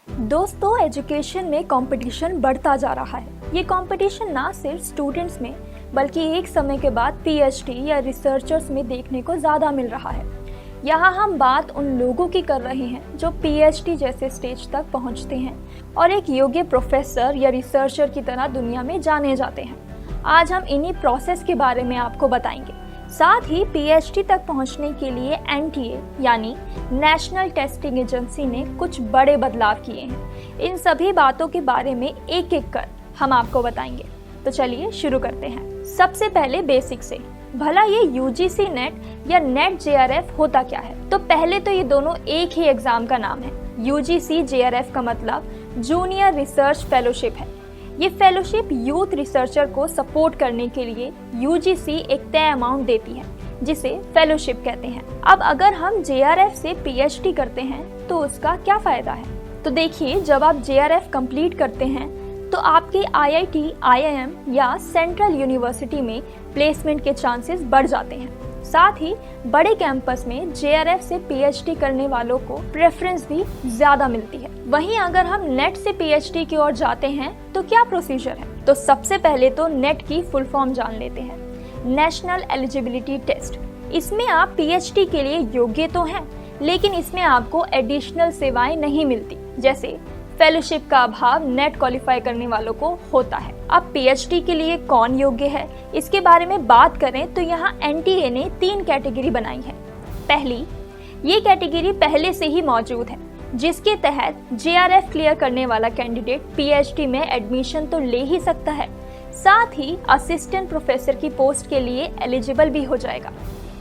दोस्तों, एजुकेशन में कंपटीशन बढ़ता जा रहा है। ये कंपटीशन ना सिर्फ स्टूडेंट्स में बल्कि एक समय के बाद पीएचडी या रिसर्चर्स में देखने को ज़्यादा मिल रहा है। यहाँ हम बात उन लोगों की कर रहे हैं जो पीएचडी जैसे स्टेज तक पहुँचते हैं और एक योग्य प्रोफेसर या रिसर्चर की तरह दुनिया में जाने जाते हैं। आज हम इन्हीं प्रोसेस के बारे में आपको बताएंगे। साथ ही पीएचडी तक पहुंचने के लिए एनटीए यानी नेशनल टेस्टिंग एजेंसी ने कुछ बड़े बदलाव किए हैं। इन सभी बातों के बारे में एक एक कर हम आपको बताएंगे। तो चलिए शुरू करते हैं। सबसे पहले बेसिक से, भला ये यूजीसी नेट या नेट जेआरएफ होता क्या है? तो पहले तो ये दोनों एक ही एग्जाम का नाम है। यूजीसी जेआरएफ का मतलब जूनियर रिसर्च फेलोशिप है। ये फेलोशिप यूथ रिसर्चर को सपोर्ट करने के लिए यूजीसी एक तय अमाउंट देती है जिसे फेलोशिप कहते हैं। अब अगर हम जेआरएफ से पीएचडी करते हैं तो उसका क्या फायदा है? तो देखिए, जब आप जेआरएफ कंप्लीट करते हैं तो आपके आईआईटी, आईआईएम या सेंट्रल यूनिवर्सिटी में प्लेसमेंट के चांसेस बढ़ जाते हैं। साथ ही बड़े कैंपस में जेआरएफ से पीएचडी करने वालों को प्रेफरेंस भी ज्यादा मिलती है। वहीं अगर हम नेट से पीएचडी की ओर जाते हैं तो क्या प्रोसीजर है? तो सबसे पहले तो नेट की फुल फॉर्म जान लेते हैं, नेशनल एलिजिबिलिटी टेस्ट। इसमें आप पीएचडी के लिए योग्य तो हैं, लेकिन इसमें आपको एडिशनल सेवाएं नहीं मिलती, जैसे फेलोशिप का अभाव नेट क्वालिफाई करने वालों को होता है। अब पीएचडी के लिए कौन योग्य है, इसके बारे में बात करें तो यहाँ एनटीए ने 3 कैटेगरी बनाई है। पहली, ये कैटेगरी पहले से ही मौजूद है, जिसके तहत जेआरएफ क्लियर करने वाला कैंडिडेट पीएचडी में एडमिशन तो ले ही सकता है, साथ ही असिस्टेंट प्रोफेसर की पोस्ट के लिए एलिजिबल भी हो जाएगा।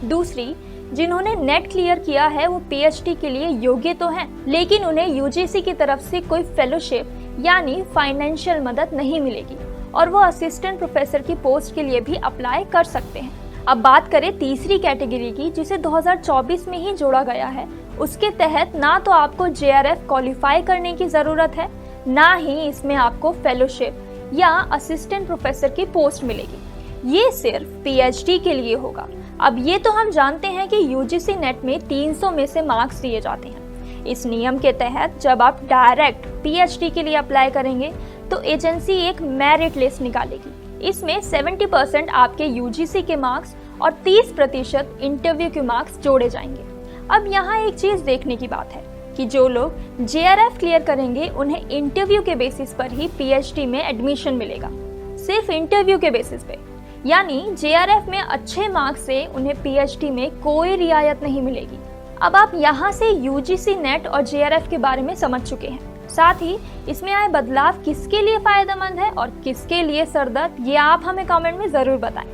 दूसरी, जिन्होंने नेट क्लियर किया है वो पीएचडी के लिए योग्य तो हैं, लेकिन उन्हें यूजीसी की तरफ से कोई फेलोशिप यानी फाइनेंशियल मदद नहीं मिलेगी और वो असिस्टेंट प्रोफेसर की पोस्ट के लिए भी अप्लाई कर सकते हैं। अब बात करें तीसरी कैटेगरी की, जिसे 2024 में ही जोड़ा गया है। उसके तहत ना तो आपको जेआरएफ क्वालिफाई करने की जरूरत है, ना ही इसमें आपको फेलोशिप या असिस्टेंट प्रोफेसर की पोस्ट मिलेगी। ये सिर्फ पीएचडी के लिए होगा। अब ये तो हम जानते हैं कि यूजीसी नेट में 300 में से मार्क्स दिए जाते हैं। इस नियम के तहत जब आप डायरेक्ट पीएचडी के लिए अप्लाई करेंगे तो एजेंसी एक मेरिट लिस्ट निकालेगी। इसमें 70% आपके यूजीसी के मार्क्स और 30% इंटरव्यू के मार्क्स जोड़े जाएंगे। अब यहाँ एक चीज देखने की बात है कि जो लोग जेआरएफ क्लियर करेंगे उन्हें इंटरव्यू के बेसिस पर ही पीएचडी में एडमिशन मिलेगा, सिर्फ इंटरव्यू के बेसिस पे। यानी जेआरएफ में अच्छे मार्क्स से उन्हें पीएचडी में कोई रियायत नहीं मिलेगी। अब आप यहाँ से यूजीसी नेट और जेआरएफ के बारे में समझ चुके हैं। साथ ही इसमें आए बदलाव किसके लिए फायदेमंद है और किसके लिए सरदर्द, ये आप हमें कमेंट में जरूर बताएं।